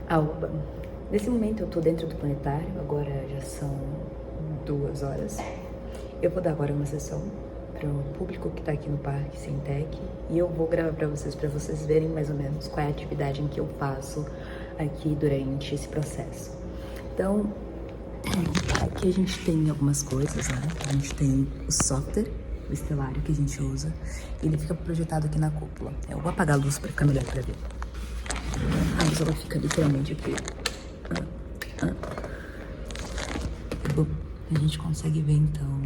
Aoba. Nesse momento eu tô dentro do planetário, agora já são 2 horas. Eu vou dar agora uma sessão para o público que tá aqui no Parque Sintec e eu vou gravar para vocês verem mais ou menos qual é a atividade em que eu faço aqui durante esse processo. Então, aqui a gente tem algumas coisas, né? A gente tem o software, o estelário que a gente usa, e ele fica projetado aqui na cúpula. Eu vou apagar a luz para ficar melhor para ver. A luz ela fica literalmente aqui. Bom, a gente consegue ver então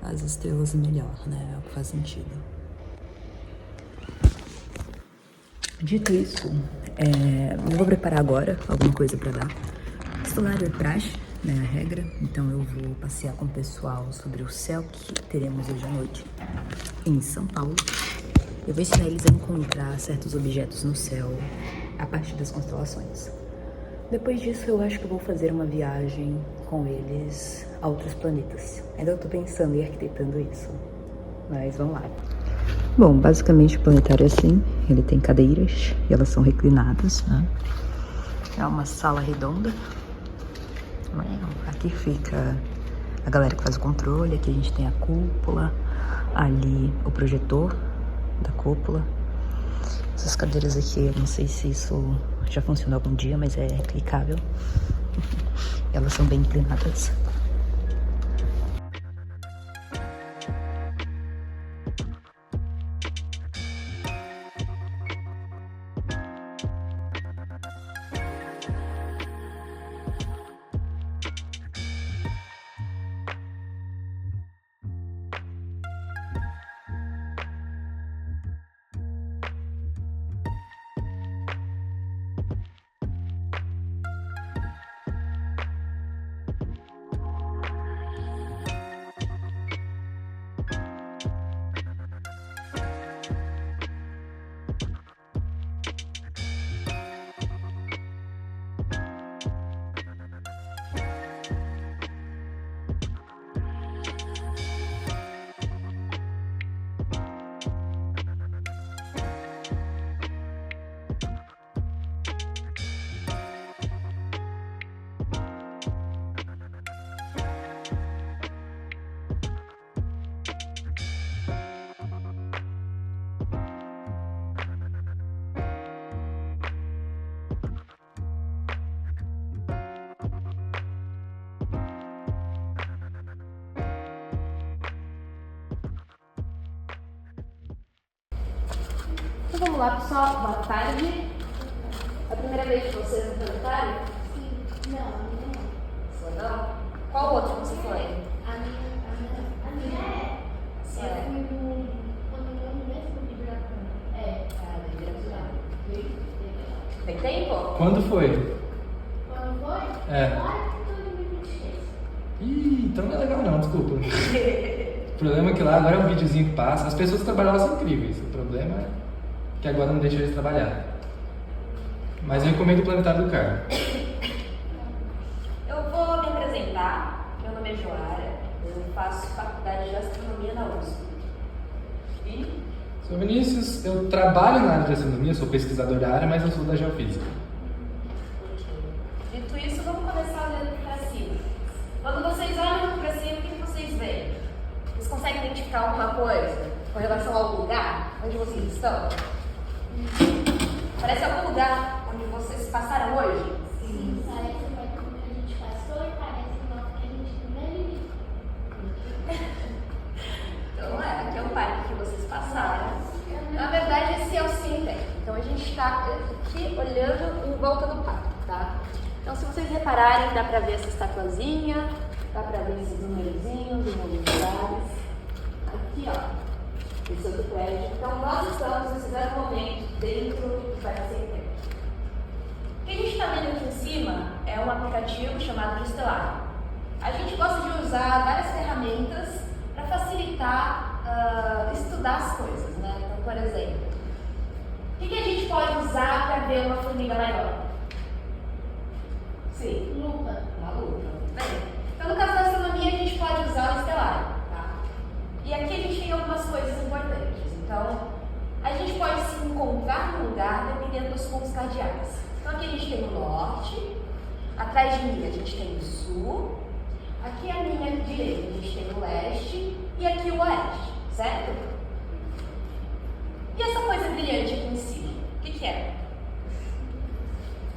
as estrelas melhor, né? É o que faz sentido. Dito isso, eu vou preparar agora alguma coisa para dar. Estelário é praxe, né? A regra. Então eu vou passear com o pessoal sobre o céu que teremos hoje à noite em São Paulo. Eu vou ensinar eles a encontrar certos objetos no céu a partir das constelações. Depois disso, eu acho que eu vou fazer uma viagem com eles a outros planetas. Ainda estou pensando e arquitetando isso, mas vamos lá. Bom, basicamente o planetário é assim, ele tem cadeiras e elas são reclinadas, né? É uma sala redonda. Aqui fica a galera que faz o controle, aqui a gente tem a cúpula, ali o projetor da cúpula. Essas cadeiras aqui, eu não sei se isso já funciona algum dia, mas é clicável. Elas são bem inclinadas. Então vamos lá, pessoal. Boa tarde. É a primeira vez de vocês no planetário? Sim. Não, a minha não. Sua não? Qual outro você foi? A minha é. Sim. Eu fui no. Quando eu não mesmo de Ibirapuera. De Ibirapuera. Tem tempo? Quando foi? Quando foi? É. Lá em 2023. Ih, então não é legal não, desculpa. O problema é que lá agora é um videozinho que passa. As pessoas que trabalham lá são incríveis. O problema é que agora não deixa eles trabalhar. Mas eu recomendo o Planetário do Carmo. Eu vou me apresentar. Meu nome é Joara. Eu faço faculdade de astronomia na USP. E? Sou Vinícius, eu trabalho na área de astronomia, sou pesquisador da área, mas eu sou da geofísica. Dito isso, vamos começar olhando para cima. Quando vocês olham para cima, o que vocês veem? Vocês conseguem identificar alguma coisa com relação ao lugar onde vocês estão? Parece algum lugar onde vocês passaram hoje? Sim. Parece que foi como que a gente passou e parece igual que a gente não viu. Então aqui é o parque que vocês passaram. Na verdade, esse é o Sintec. Então a gente está aqui olhando em volta do parque, tá? Então se vocês repararem, dá pra ver essa estatuazinha, dá pra ver esses numerozinhos em alguns lugares. Aqui, ó. Esse outro prédio. Então, nós estamos, nesse exato momento, dentro do Parque Sintec. O que a gente está vendo aqui em cima é um aplicativo chamado de Estelar. A gente gosta de usar várias ferramentas para facilitar estudar as coisas, né? Então, por exemplo, o que a gente pode usar para ver uma formiga maior? Sim. Lupa. Uma lupa. Bem, então, no caso da astronomia, a gente pode usar o Estelar. E aqui a gente tem algumas coisas importantes. Então, a gente pode se encontrar no lugar dependendo dos pontos cardeais. Então, aqui a gente tem tem o sul, aqui à minha direita a gente tem o leste e aqui o oeste, certo? E essa coisa brilhante aqui em cima, o que é?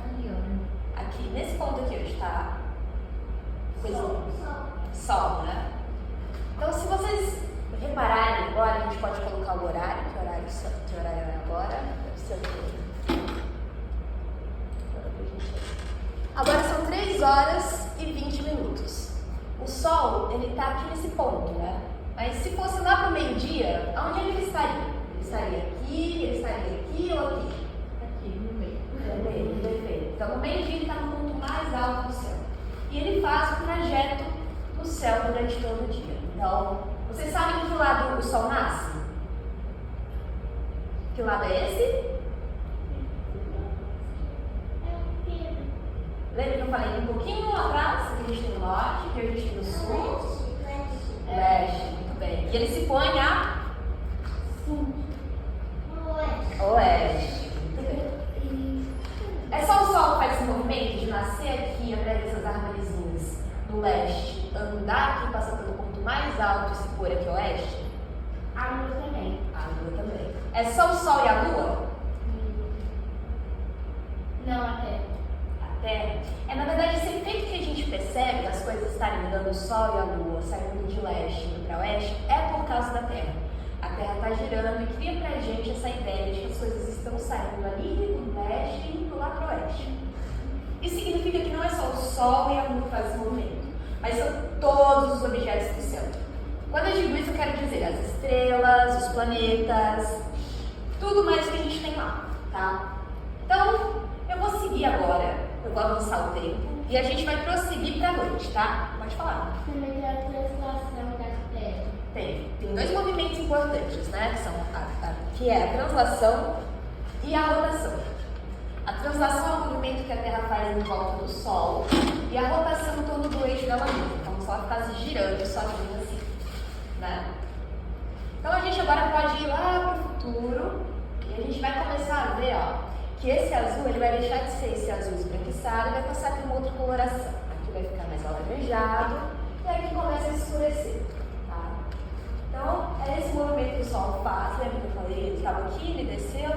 Ali, ó. Aqui, nesse ponto aqui onde está coisa... Sol. Sol, né? Então, se vocês repararem agora, a gente pode colocar o horário, que horário é agora? Deve ser o quê? Agora são 3 horas e 20 minutos. O Sol, ele está aqui nesse ponto, né? Mas se fosse lá para o meio-dia, aonde ele estaria? Ele estaria aqui, ele estaria aqui ou aqui? Aqui, no meio. No meio, perfeito. Então, no meio-dia ele está no ponto mais alto do céu. E ele faz o trajeto no céu durante todo o dia. Então, vocês sabem de que lado o Sol nasce? Que lado é esse? Lembra que eu falei um pouquinho atrás que a gente tem o norte, que a gente tem o sul? Leste, muito bem. E ele se põe a oeste, muito bem. É só o Sol que faz esse movimento de nascer aqui atrás dessas árvorezinhas no leste, andar aqui, passar pelo ponto mais alto e se pôr aqui oeste? A lua também. A lua também. É só o Sol e a lua? Não, a Terra. A Terra. Na verdade, esse efeito que a gente percebe das coisas estarem dando o Sol e a Lua, saindo de leste e indo para oeste, é por causa da Terra. A Terra está girando e cria pra gente essa ideia de que as coisas estão saindo ali do leste e indo lá para o oeste. Isso significa que não é só o Sol e a Lua que fazem esse movimento, mas são todos os objetos do céu. Quando eu digo isso, eu quero dizer as estrelas, os planetas, tudo mais que a gente tem lá, tá? Então, eu vou seguir agora. Eu vou avançar o tempo e a gente vai prosseguir para a noite, tá? Pode falar. Também tem a translação da Terra. Tem 2 movimentos importantes, né? Que é a translação e a rotação. A translação é o movimento que a Terra faz em volta do Sol e a rotação em torno do eixo da Lua. Então o Sol está se girando sozinho assim, né? Então a gente agora pode ir lá para o futuro e a gente vai começar a ver, ó, que esse azul ele vai deixar de ser esse azul esbranquiçado e vai passar por uma outra coloração. Aqui vai ficar mais alaranjado e aqui começa a escurecer. Tá? Então, é esse movimento que o Sol faz. Lembra que eu falei? Ele estava aqui, ele desceu,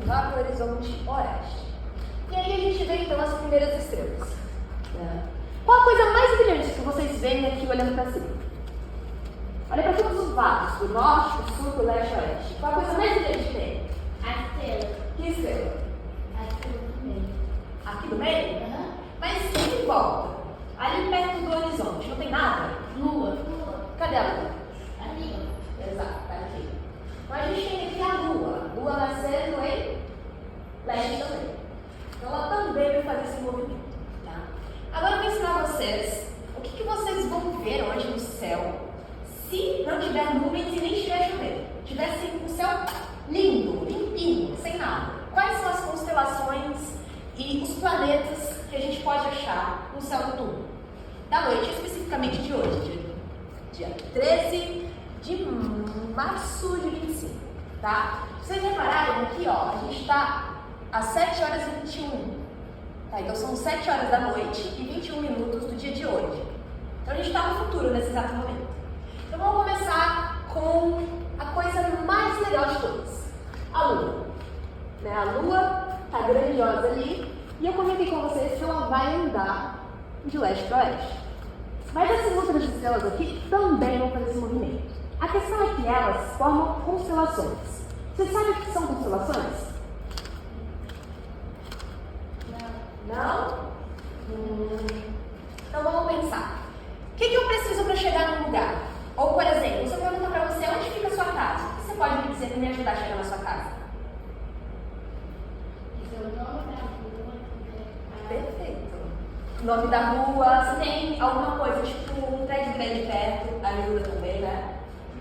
lá para o horizonte oeste. E aí a gente vê então as primeiras estrelas. Né? Qual a coisa mais brilhante que vocês veem aqui olhando para cima? Olha para todos os lados, do norte, do sul, do leste e oeste. Qual a coisa mais brilhante que tem? A estrela. Que estrela? Aqui no meio. Aqui do meio? Aham. Mas em volta, ali perto do horizonte, não tem nada? Lua. Cadê a lua? Ali, ó. Exato, tá aqui. Então a gente tem aqui a lua. Lua nascendo em leste também. Então ela também vai fazer esse movimento. Tá? Agora eu vou ensinar vocês o que vocês vão ver hoje no céu se não tiver nuvens e nem estiver chovendo. Tivesse um céu lindo, limpinho, sem nada. Quais são as constelações e os planetas que a gente pode achar no céu noturno? Da noite, especificamente de hoje, dia 13 de março de 25, tá? Vocês repararem aqui, ó, a gente está às 7 horas e 21, tá? Então são 7 horas da noite e 21 minutos do dia de hoje. Então a gente está no futuro nesse exato momento. Então vamos começar com a coisa mais legal de todas, a Lua. Né? A Lua está grandiosa ali e eu comentei com vocês que ela vai andar de leste para oeste. Mas essas outras estrelas aqui também vão fazer esse movimento. A questão é que elas formam constelações. Vocês sabem o que são constelações? Não? Então vamos pensar. O que eu preciso para chegar num lugar? Ou, por exemplo, se eu perguntar para você onde fica a sua casa, o que você pode me dizer para me ajudar a chegar na sua casa? Esse é o nome da rua. Perfeito. O nome da rua, se tem alguma coisa, tipo um prédio grande perto, ajuda também, né?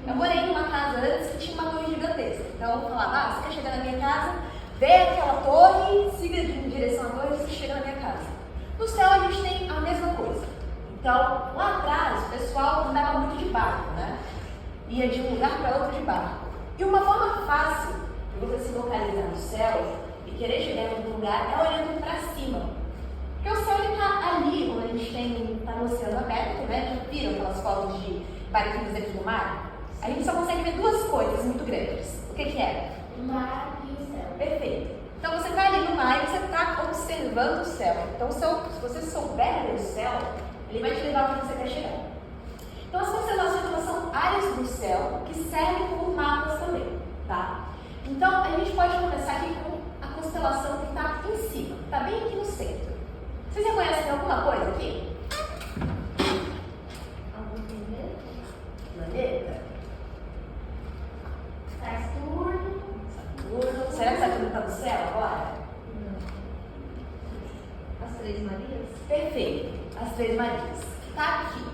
Eu morei numa casa antes que tinha uma torre gigantesca. Então eu falava, você quer chegar na minha casa, vê aquela torre, siga em direção à torre e você chega na minha casa. No céu a gente tem a mesma coisa. Então, lá atrás, o pessoal andava muito de barco, né? Ia de um lugar para outro de barco. E uma forma fácil de você se localizar no céu e querer chegar em algum lugar é olhando para cima. Porque o céu está ali, quando a gente está no oceano aberto, né? Já viram aquelas fotos de barquinhos aqui no mar? A gente só consegue ver duas coisas muito grandes. O que é? O mar e o céu. Perfeito. Então você está ali no mar e você está observando o céu. Então se você souber ver o céu, ele vai te levar para onde você quer chegar. Então as constelações elas são áreas do céu que servem como mapas também, tá? Então a gente pode começar aqui com a constelação que está em cima, está bem aqui no centro. Vocês reconhecem alguma coisa aqui? Algum planeta? Planeta? Saturno. Saturno. Será que Saturno está no céu agora? Não. As Três Marias? Perfeito. As Três Marias. Está aqui.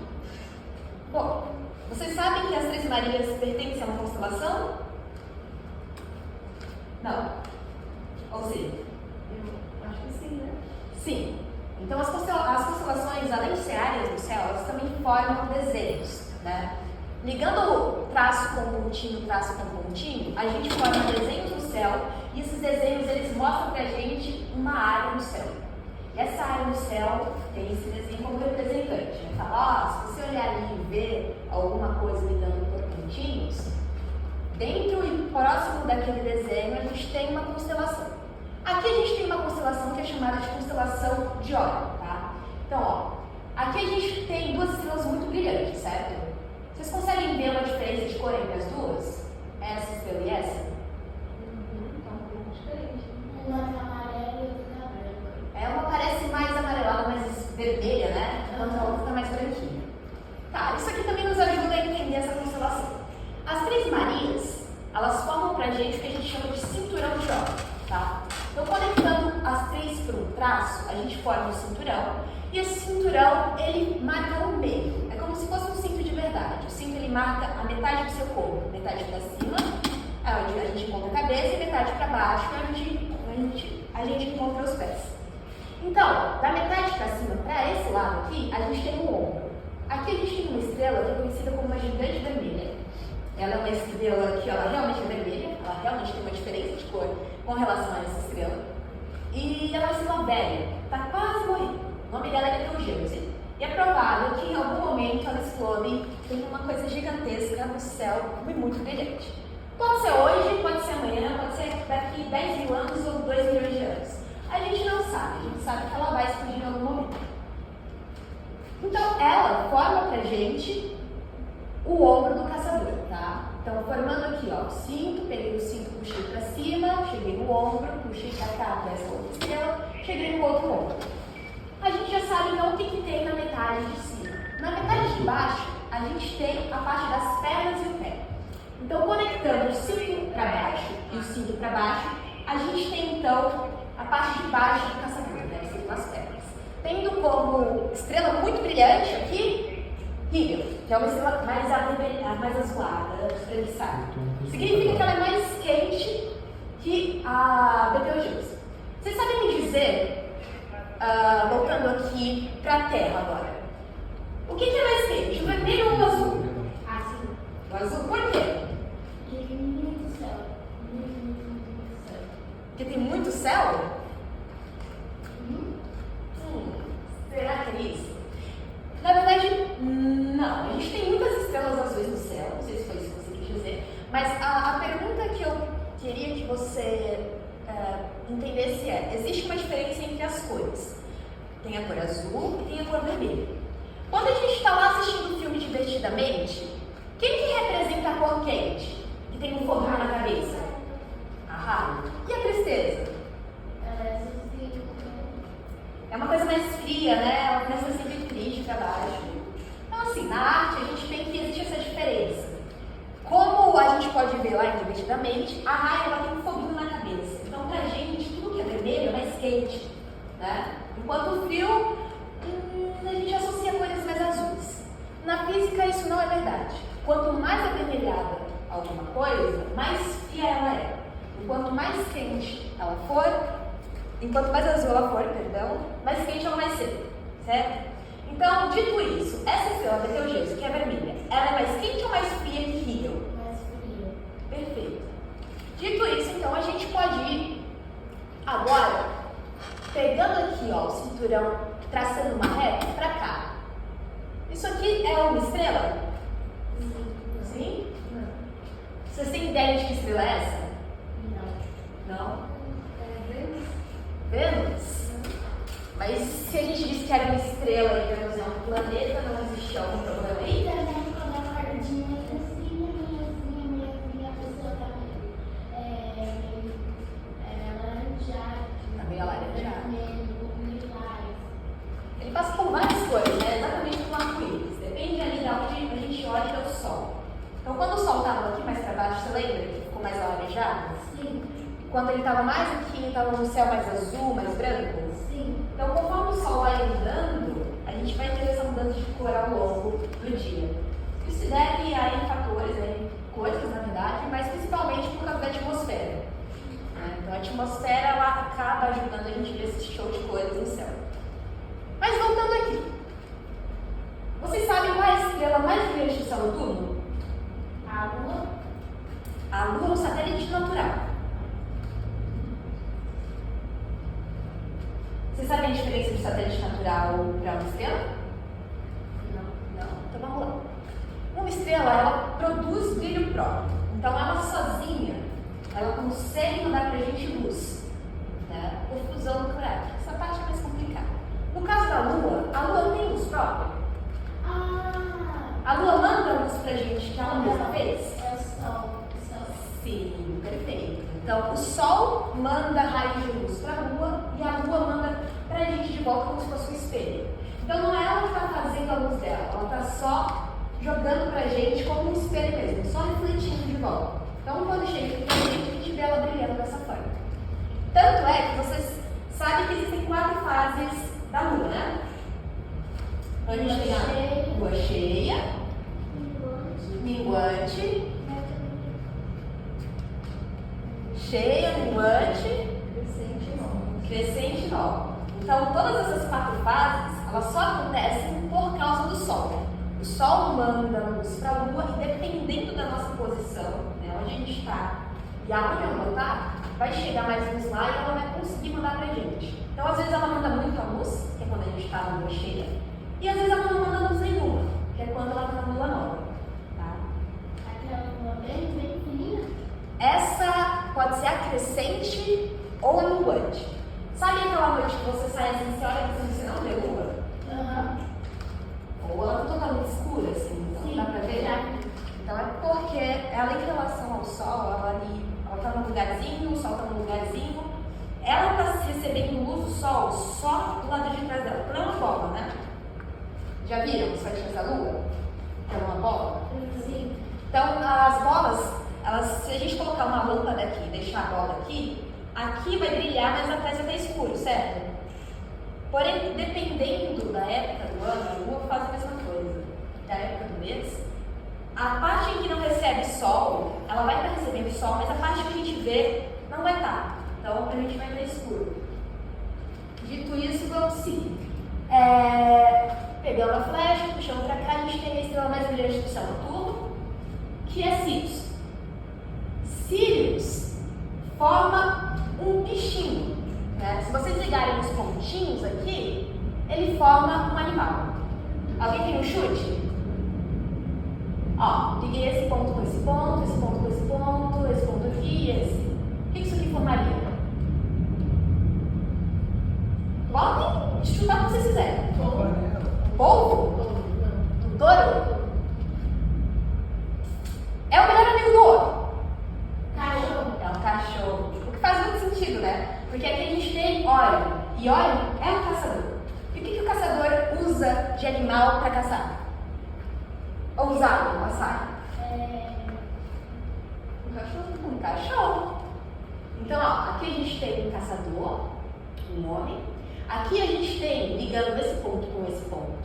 Bom, vocês sabem que as Três Marias pertencem a uma constelação? Não. Ou seja, Eu acho que sim, né? sim. Então as constelações, além de ser áreas do céu, elas também formam desenhos, né? Ligando traço com pontinho, a gente forma desenhos no céu e esses desenhos eles mostram pra gente uma área no céu. E essa área no céu tem esse desenho como representante. Né? Fala, se você olhar ali e ver alguma coisa ligando por pontinhos, dentro e próximo daquele desenho a gente tem uma constelação. Aqui a gente tem uma constelação que é chamada de constelação de Órion, tá? Então, ó, aqui a gente tem duas estrelas muito brilhantes, certo? Vocês conseguem ver uma diferença de cor entre as duas? Essa estrela e essa? Tá um pouco diferente. Uma tá amarela e outra tá branca. Uma parece mais amarelada, mais vermelha, né? Enquanto a outra tá mais branquinha. Tá, isso aqui também nos ajuda a entender essa constelação. As Três Marias, elas formam pra gente o que a gente chama de cinturão de Órion, tá? Então, conectando as três por um traço, a gente forma um cinturão. E esse cinturão, ele marca o meio. É como se fosse um cinto de verdade. O cinto, ele marca a metade do seu corpo. Metade para cima, é onde a gente encontra a cabeça, e metade para baixo, é onde a gente encontra os pés. Então, da metade para cima, para esse lado aqui, a gente tem um ombro. Aqui a gente tem uma estrela que é conhecida como uma gigante vermelha. Ela é uma estrela que ela realmente é vermelha, ela realmente tem uma diferença de cor com relação a essa estrela. E ela é uma estrela velha, está quase morrendo. O nome dela é Betelgeuse. E é provável que em algum momento ela explode e tenha uma coisa gigantesca no céu e muito brilhante. Pode ser hoje, pode ser amanhã, pode ser daqui 10 mil anos ou 2 milhões de anos. A gente não sabe, a gente sabe que ela vai explodir em algum momento. Então ela forma pra gente o ombro do caçador, tá? Então formando aqui, ó, o cinto, peguei o cinto, puxei pra cima, cheguei no ombro, puxei pra cá, pra essa outra estrela, cheguei no outro ombro. A gente já sabe então o que tem na metade de cima. Na metade de baixo, a gente tem a parte das pernas e o pé. Então, conectando o cinto para baixo e o cinto para baixo, a gente tem então a parte de baixo do caçador, né? Que são as pernas. Tendo como estrela muito brilhante aqui, Higel, que é uma estrela mais azulada, espreguiçada. Significa que ela é mais quente que a Betelgeuse. Vocês sabem me dizer, voltando aqui para a Terra agora, o que é mais quente, o vermelho ou o azul? Azul. O azul, por quê? Porque tem muito céu. Muito céu. Porque tem muito céu? Será que é isso? Na verdade, não. A gente tem muitas estrelas azuis no céu, não sei se foi isso que você quis dizer, mas a pergunta que eu queria que você entendesse é: existe uma diferença entre as cores. Tem a cor azul e tem a cor vermelha. Quando a gente está lá assistindo o filme Divertidamente, quem que representa a cor quente? Que tem um fogo na cabeça? A raiva. E a tristeza? É uma coisa mais fria, né? Ela começa sempre triste para baixo. Então, assim, na arte a gente tem que existe essa diferença. Como a gente pode ver lá em Divertidamente, a raiva ela tem um foguinho na cabeça. Então, pra gente, tudo que é vermelho é mais quente, né? Enquanto o frio, a gente associa coisas mais azuis. Na física, isso não é verdade. Quanto mais avermelhada alguma coisa, mais fria ela é. Enquanto mais quente ela for, enquanto mais azul ela for, perdão, mais quente ela vai ser, certo? Então, dito isso, essa estrela Betelgeuse, que é vermelha, ela é mais quente ou mais fria que Higel? Mais fria. Perfeito. Dito isso, então, a gente pode ir agora, pegando aqui, ó, o cinturão estrela é essa? Não. Não? É Vênus? Vênus? Mas se a gente disse que era uma estrela e Vênus é um planeta, não existe algum problema E aí? também quando a cordinha é assim, a pessoa tá meio alaranjada. Tá meio alaranjada. Vermelho, um pouco lilás. Ele passa por várias cores, né? Exatamente como arco-íris. Depende ali de onde a gente olha que é o Sol. Então, quando o Sol estava aqui mais para baixo, você lembra que ficou mais alaranjado? Sim, Quando ele estava mais aqui, estava no céu mais azul, mais branco? sim. Então, conforme o Sol vai andando, a gente vai ter essa mudança de cor ao longo do dia. Isso se deve a N fatores, a coisas na verdade, mas principalmente por causa da atmosfera. Né? Então, a atmosfera ela acaba ajudando a gente a ver esse show de cores no céu. Mas voltando aqui, vocês sabem qual é a estrela mais brilhante do céu noturno? A lua. A Lua é um satélite natural. Vocês sabem a diferença de satélite natural para uma estrela? Não? Então vamos lá. Uma estrela, ela produz brilho próprio. Então ela sozinha, ela consegue mandar para a gente luz. Né? Por fusão nuclear. Essa parte é mais complicada. No caso da Lua, a Lua tem luz própria. A Lua manda luz pra gente que ela mesma fez? É o Sol. Sim, perfeito. Então, o Sol manda raios de luz para a Lua e a Lua manda para a gente de volta como se fosse um espelho. Então, não é ela que está fazendo a luz dela, ela está só jogando para a gente como um espelho mesmo, só refletindo de volta. Então, quando chega aqui a gente vê ela brilhando dessa forma. Tanto é que vocês sabem que existem 4 fases da Lua, né? Então, a gente tem a Lua cheia, minguante, cheia, minguante, crescente e nova. Então, todas essas 4 fases, elas só acontecem por causa do Sol. O Sol manda luz para a Lua e dependendo da nossa posição, né, onde a gente está e aonde a Lua está, vai chegar mais luz lá e ela vai conseguir mandar para a gente. Então, às vezes ela manda muita luz, que é quando a gente está na Lua cheia, e às vezes ela não manda luz nenhuma, que é quando ela está na Lua nova. Tá? Aquela lua bem fininha. Essa pode ser a crescente ou a minguante. Sabe aquela noite que você sai assim, você olha e você não vê lua? Aham. Ou ela tá totalmente escura, assim, não Sim, dá pra ver? Então é porque ela em relação ao Sol, ela tá num lugarzinho, o Sol tá num lugarzinho, ela tá recebendo luz do Sol só do lado de trás dela, não é uma bola, né? Já viram os fatinhos da Lua? Que é uma bola? Sim. Então as bolas, se a gente colocar uma lâmpada aqui e deixar a bola aqui vai brilhar, mas atrás vai estar escuro, certo? Porém, dependendo da época do ano, a Lua faz a mesma coisa. Da época do mês, a parte em que não recebe sol, ela vai estar recebendo sol, mas a parte que a gente vê não vai estar. Então, a gente vai estar escuro. Dito isso, vamos seguir. Pegando a flecha, puxando para cá, a gente tem a estrela mais brilhante do céu noturno, que é Sirius. Sirius forma um bichinho. Né? Se vocês ligarem os pontinhos aqui, ele forma um animal. Alguém tem um chute? Ó, liguei esse ponto com esse ponto, esse ponto com esse ponto, esse ponto aqui e esse. O que isso aqui formaria? Podem chutar o que vocês quiserem. Polvo? Um touro? É o melhor amigo do ouro. Cachorro. É um cachorro. O que faz muito sentido, né? Porque aqui a gente tem Órion. E Órion é um caçador. E o que o caçador usa de animal para caçar? Ou usava no passado? Um cachorro. Um cachorro. Então, ó, aqui a gente tem um caçador, um homem. Aqui a gente tem, ligando esse ponto com esse ponto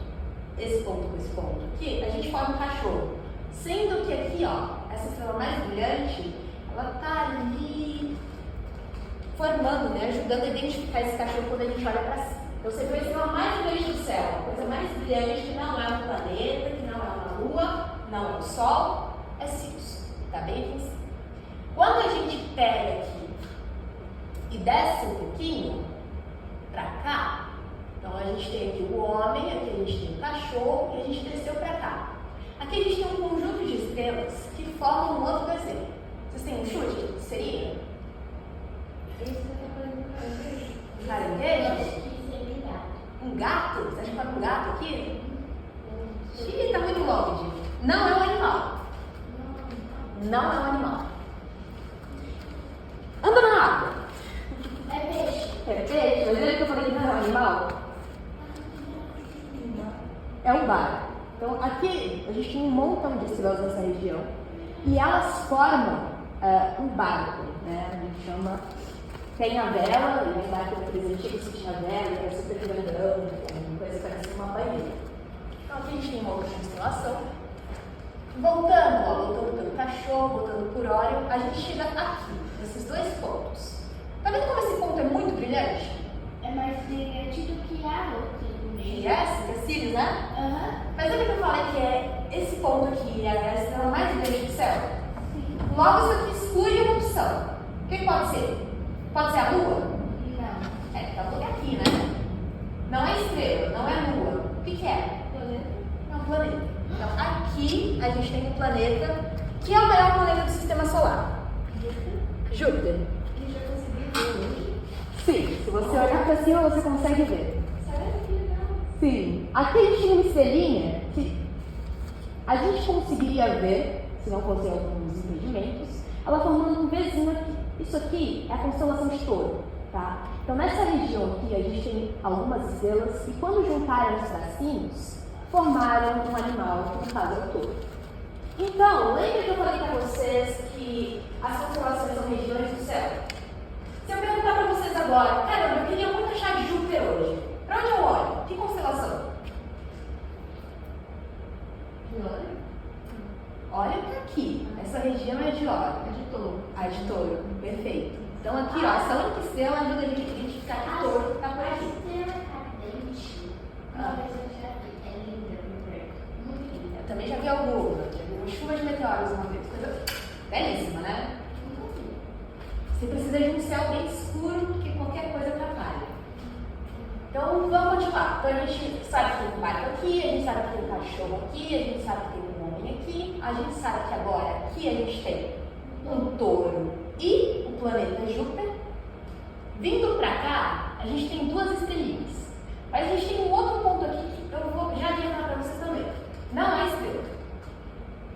com esse ponto aqui, a gente forma um cachorro. Sendo que aqui, ó, essa estrela mais brilhante, ela tá ali formando, né, ajudando a identificar esse cachorro quando a gente olha para cima. Então você vê a estrela mais brilhante do céu, a coisa mais brilhante que não é um planeta, que não é uma lua, não é o Sol, é Sirius. Tá bem aqui em cima. Quando a gente pega aqui e desce um pouquinho para cá, então a gente tem aqui o homem, aqui a gente tem o cachorro e a gente desceu para cá. Aqui a gente tem um conjunto de estrelas que formam um outro desenho. Vocês têm um chute? O que seria? Esse eu tô falando Um caranguejo? acho que seria gato. Um gato? Você acha que vai um gato aqui? Ih, tá muito longe. Não é um animal. Não é um animal. Anda na água. É peixe. É peixe? Mas lembra que eu falei que não é um animal? É um barco. Então aqui a gente tem um montão de estrelas nessa região e elas formam um barco, né? A gente chama. Tem a vela, e o barco mais antigo que tinha vela, que é super grandão, uma coisa parecida com uma banheira. Então aqui a gente tem uma outra constelação. Voltando pelo cachorro, voltando por Órion, a gente chega aqui, nesses dois pontos. Tá vendo como esse ponto é muito brilhante? É mais brilhante do que a outra do meio. Yes, que é Sirius, né? Aham. Mas lembra que eu falei que é esse ponto aqui é a estrela mais brilhante do céu? Logo isso aqui exclui uma opção. O que pode ser? Pode ser a Lua? Não. É, tá tudo aqui, né? Não é estrela, não é Lua. O que é? Planeta. É um planeta. Então aqui a gente tem um planeta que é o maior planeta do sistema solar. Júpiter. E já consegui ver hoje. Sim, se você olhar para cima você consegue ver. Sério? Que legal. Sim. Aqui a gente tem uma estrelinha que a gente conseguiria ver, se não fossem alguns impedimentos, ela formando um Vzinho aqui. Isso aqui é a constelação de Touro, tá? Então nessa região aqui a gente tem algumas estrelas e quando juntaram os tracinhos, formaram um animal que no caso é o touro. Então, lembra que eu falei para vocês que as constelações são regiões do céu? Se eu perguntar para vocês agora, caramba, eu queria muito achar Júpiter hoje. Para onde eu olho? Que constelação? De olho? Olha para aqui. Essa região é de Órion. É de touro. A de Touro. Perfeito. Então aqui, ó, essa única estrela ajuda a gente a identificar que Touro está por A aqui. estrela cadente. Uma vez eu já vi. É linda, muito perto. Muito linda. Eu também já vi alguma. Já vi uma chuva de meteoros uma vez. Coisa belíssima, né? Nunca vi. Você precisa de um céu bem escuro, porque qualquer coisa atrapalha. Então, vamos continuar. Então, a gente sabe que tem um barco aqui, a gente sabe que tem um cachorro aqui, a gente sabe que tem um homem aqui, a gente sabe que agora aqui a gente tem um touro e o planeta Júpiter. Vindo pra cá, a gente tem duas estrelinhas. Mas a gente tem um outro ponto aqui que eu vou já adiantar pra vocês também. Não é estrela.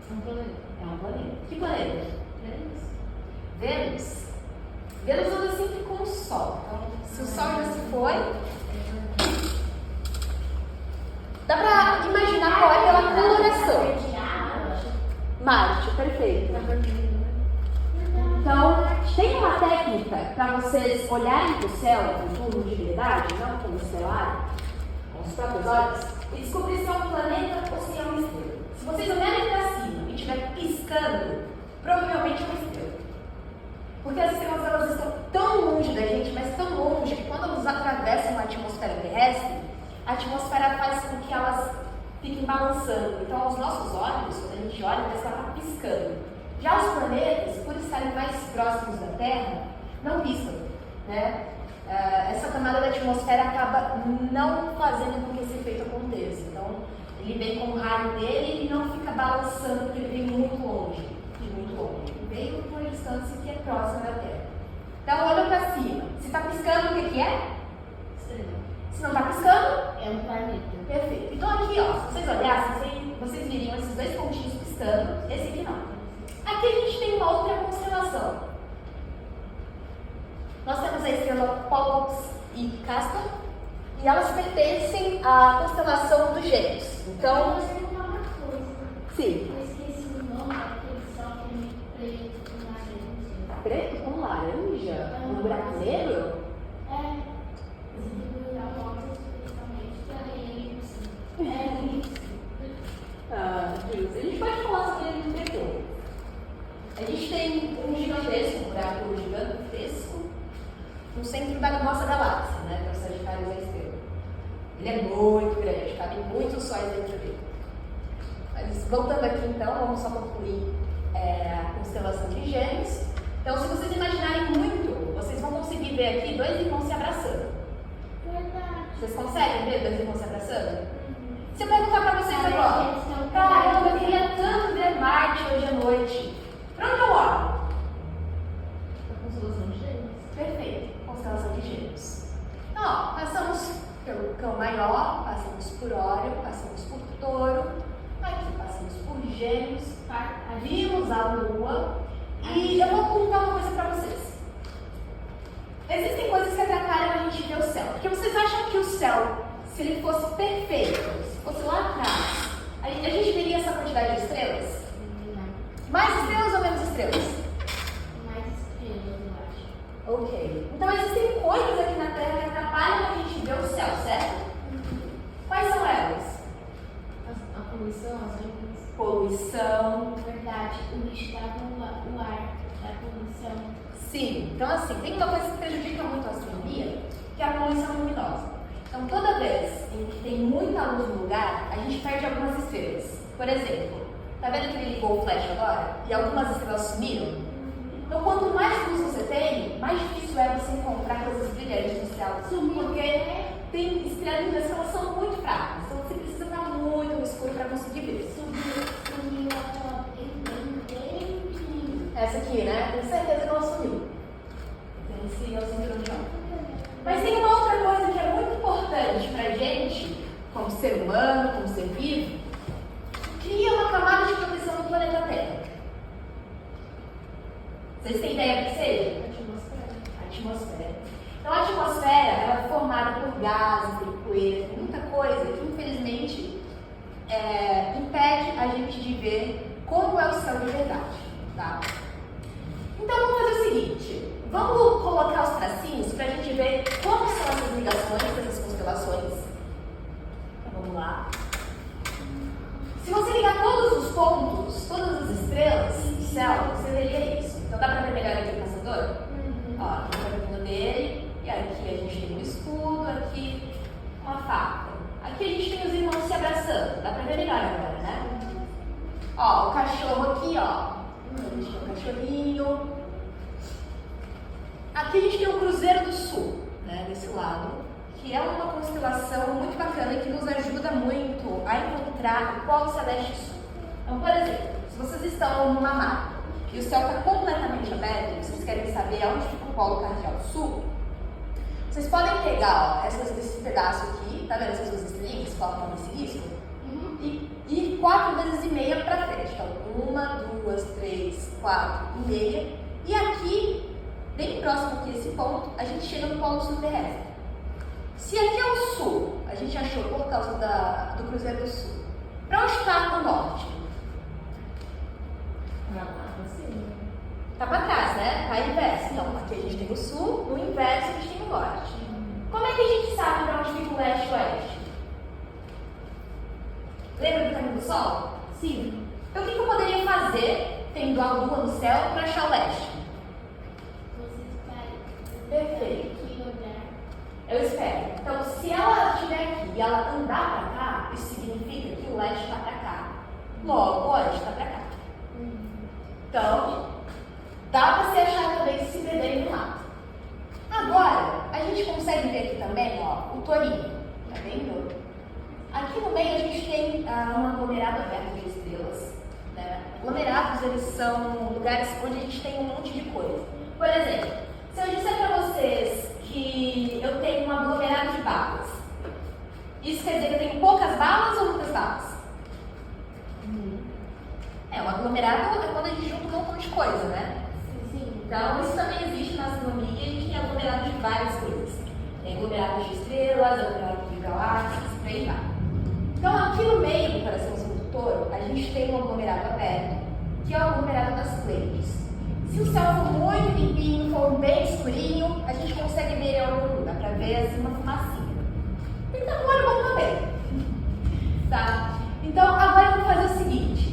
É um planeta. É um planeta. Que planeta? Vênus. Vênus. Vênus anda sempre com o Sol. Então, se o Sol já se foi, dá pra imaginar qual é aquela coloração. De água. Marte, perfeito. Tá vermelho, né? Então, tem uma técnica para vocês olharem para o céu com turno de verdade, não como estelar, com os próprios olhos, e descobrir se é um planeta ou se é uma estrela. Se vocês olharem para cima e estiver piscando, provavelmente é uma estrela. Porque as estrelas elas estão tão longe da gente, mas tão longe, que quando elas atravessam a atmosfera terrestre, a atmosfera faz com que elas fiquem balançando. Então, aos nossos olhos, quando a gente olha, parece que ela está piscando. Já os planetas, por estarem mais próximos da Terra, não piscam, né? Essa camada da atmosfera acaba não fazendo com que esse efeito aconteça. Então, ele vem com o raio dele e não fica balançando, porque ele vem muito longe, muito longe. Ele veio por uma distância que é próxima da Terra. Então, olha para cima. Se está piscando, o que é? Estrela. Se não está piscando, É um planeta. perfeito. Então, aqui, ó, se vocês olhassem, vocês viriam esses dois pontinhos piscando, esse aqui não. Aqui a gente tem uma outra constelação. Nós temos a estrela Pollux e Castor, e elas pertencem à constelação dos Gêmeos. Então, Você não uma coisa. sim, Eu esqueci o nome daquele sol que é preto com laranja. preto com laranja, um buraco negro. É. Você tem que usar o óculos especialmente para ele. É isso. Justo. A gente pode falar sobre ele depois. A gente tem um gigantesco, um buraco gigantesco, no centro da nossa galáxia, né? Que é o Sagitário da Estrela. Ele é muito grande, cabem muitos sóis dentro dele. Mas voltando aqui então, vamos só concluir a constelação de Gêmeos. Então, se vocês imaginarem muito, vocês vão conseguir ver aqui dois irmãos se abraçando. Verdade. Vocês conseguem ver dois irmãos se abraçando? Se eu perguntar pra vocês agora, caramba, eu queria tanto ver Marte hoje à noite. Pra onde eu olho? Vimos a Lua. E eu vou perguntar uma coisa pra vocês. Existem coisas que atrapalham a gente ver o céu. Porque vocês acham que o céu, se ele fosse perfeito, se fosse lá atrás, a gente veria essa quantidade de estrelas? Mais estrelas ou menos estrelas? Mais estrelas, eu acho. Ok. Então existem coisas aqui na Terra que atrapalham a gente ver o céu, certo? Quais são elas? A poluição, as nuvens. Poluição. Verdade, o lixo dá o ar da poluição. Sim. Então assim, tem uma coisa que prejudica muito a astronomia, que é a poluição luminosa. Então toda vez em que tem muita luz no lugar, a gente perde algumas estrelas. Por exemplo, tá vendo que ele ligou o flash agora? E algumas estrelas sumiram? Então quanto mais luz você tem, mais difícil é você encontrar coisas brilhantes no céu. Porque tem estrelas que elas são muito fracas. Então você precisa estar muito no escuro para conseguir ver. Sumiu aquela bem pequenininha. Essa aqui, né? Tenho certeza que ela sumiu. Tem esse cinturão de ouro. Mas tem uma outra coisa que é muito importante pra gente, como ser humano, como ser vivo, cria uma camada de proteção no planeta Terra. Vocês têm ideia do que seja? A atmosfera. Então a atmosfera ela é formada por gases, por poeira, por muita coisa que infelizmente impede a gente de ver como é o céu de verdade. Tá? Então vamos fazer o seguinte, vamos colocar os tracinhos para a gente ver como são essas ligações dessas constelações. Então vamos lá. Se você ligar todos os pontos, todas as estrelas do céu, você veria isso. Então dá para ver melhor aqui o caçador? Ó, aqui o caminho dele, e aqui a gente tem um escudo, aqui uma faca. Aqui a gente tem os irmãos se abraçando. Dá para ver melhor agora, né? Ó, o cachorro aqui, ó. A gente tem um cachorrinho. Aqui a gente tem o Cruzeiro do Sul, né, desse lado, que é uma constelação muito bacana que nos ajuda muito a encontrar o Polo Celeste Sul. Então, por exemplo, se vocês estão numa mata e o céu está completamente aberto e vocês querem saber aonde fica o Polo Cardeal Sul, vocês podem pegar ó, esse pedaço aqui, tá vendo essas duas estrelinhas que colocam nesse risco? E 4 vezes e meia para frente. Então, 1, 2, 3, 4 e meia. E aqui, bem próximo aqui esse ponto, a gente chega no Polo Sul terrestre. Se aqui é o Sul, a gente achou por causa do Cruzeiro do Sul. Para onde está o Norte? Tá para trás, né? Tá inverso. Então, aqui a gente tem o Sul, no inverso a gente tem o Norte. Como é que a gente sabe para onde fica o Leste e o Oeste? Lembra do caminho do Sol? Sim. Então, o que eu poderia fazer, tendo a Lua no céu, para achar o Leste? Perfeito. Eu espero. Então, se ela estiver aqui e ela andar para cá, isso significa que o Leste está para cá. Logo, o Oeste está para cá. Então, dá para se achar também se perderem no mato. Agora, a gente consegue ver aqui também, ó, o Torinho. Tá vendo? Aqui no meio a gente tem um aglomerado aberto de estrelas. Né? Aglomerados, eles são lugares onde a gente tem um monte de coisa. Por exemplo, se eu disser para vocês que eu tenho um aglomerado de balas, isso quer dizer que eu tenho poucas balas ou muitas balas? Um aglomerado é quando a gente junta um montão de coisa, né? Sim. Então, isso também existe na astronomia, a gente tem aglomerado de várias coisas. Tem aglomerado de estrelas, aglomerado de galáxias, por aí vai. Então, aqui no meio do coraçãozinho do touro, a gente tem um aglomerado aberto, que é o aglomerado das Pleiades. Se o céu for muito limpinho, for bem escurinho, a gente consegue ver a olho, dá pra ver assim uma fumacinha. Tem que estar com o olho bom também. Tá? Então, agora eu vou fazer o seguinte.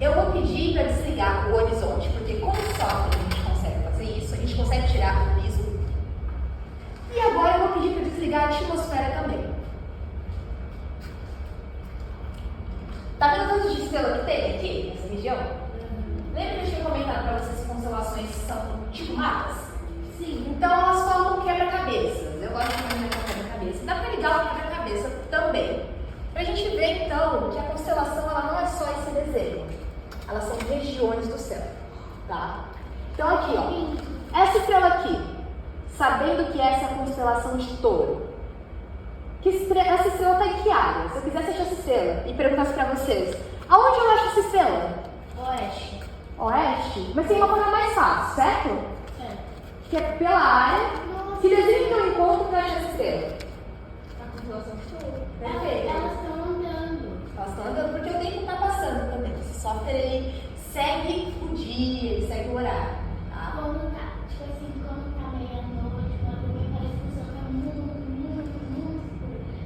Eu vou pedir para desligar o horizonte, porque com o software a gente consegue fazer isso, a gente consegue tirar o piso. E agora eu vou pedir para desligar a atmosfera também. Tá vendo tanto de estrela que tem aqui, nessa região? Lembra que eu tinha comentado para vocês que constelações são tipo mapas? Sim. Então elas formam quebra-cabeças. Eu gosto de chamar de quebra-cabeça. Dá para ligar o quebra-cabeça também. Pra gente ver então que a constelação ela não é só esse desenho. Elas são regiões do céu. Tá? Então aqui, ó. Essa estrela aqui, sabendo que essa é a constelação de Touro. Essa estrela está em que área? Se eu quisesse achar essa estrela e perguntasse para vocês, aonde eu acho essa estrela? oeste, mas tem uma forma mais fácil, certo? Certo. Que é pela área, Nossa. que designa um encontro para essa estrela. A constelação show. Perfeito. Elas estão andando. Elas estão andando porque o tempo está passando também. Esse software ele segue o dia, ele segue o horário. Tá? Quando tá, tipo assim, quando tá meia-noite, quando vem, parece que o céu tá muito escuro.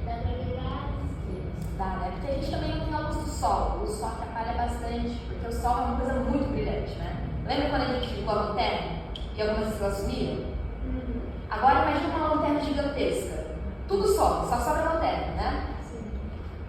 Dá pra ver várias estrelas. Tá, né? Porque a gente também não tem a luz do sol. O sol atrapalha bastante, porque o sol é uma coisa muito brilhante, né? Lembra quando a gente ligou a lanterna e algumas estrelas sumiram? Agora imagina uma lanterna gigantesca. Tudo sobe, só sobra a lanterna, né? Sim.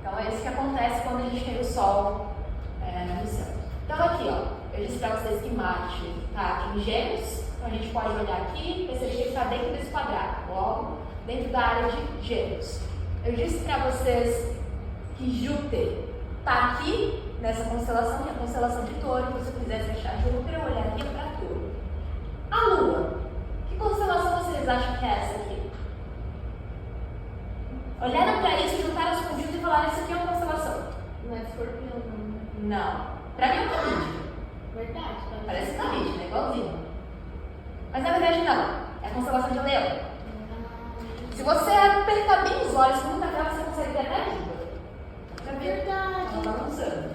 Então é isso que acontece quando a gente tem o sol no céu. Então aqui, ó, eu disse para vocês que Marte está em Gêmeos, então a gente pode olhar aqui e perceber que ele está dentro desse quadrado, logo dentro da área de Gêmeos. Eu disse para vocês que Júpiter está aqui nessa constelação, que é a constelação de Touro. Se você quisesse achar Júpiter, eu olharia para Touro. A Lua, que constelação vocês acham que é essa aqui? Olharam para isso, juntaram os pontinhos e falaram: isso aqui é uma constelação. Não é escorpião, não, né? Não. Para mim é uma mídia. Verdade, tá? Parece uma mídia, né? Igualzinho. Mas na verdade não. É a constelação de Leão. Se você apertar bem os olhos com muita calma, você consegue ver até a ajuda. Pra ver? Verdade. Ela tá avançando.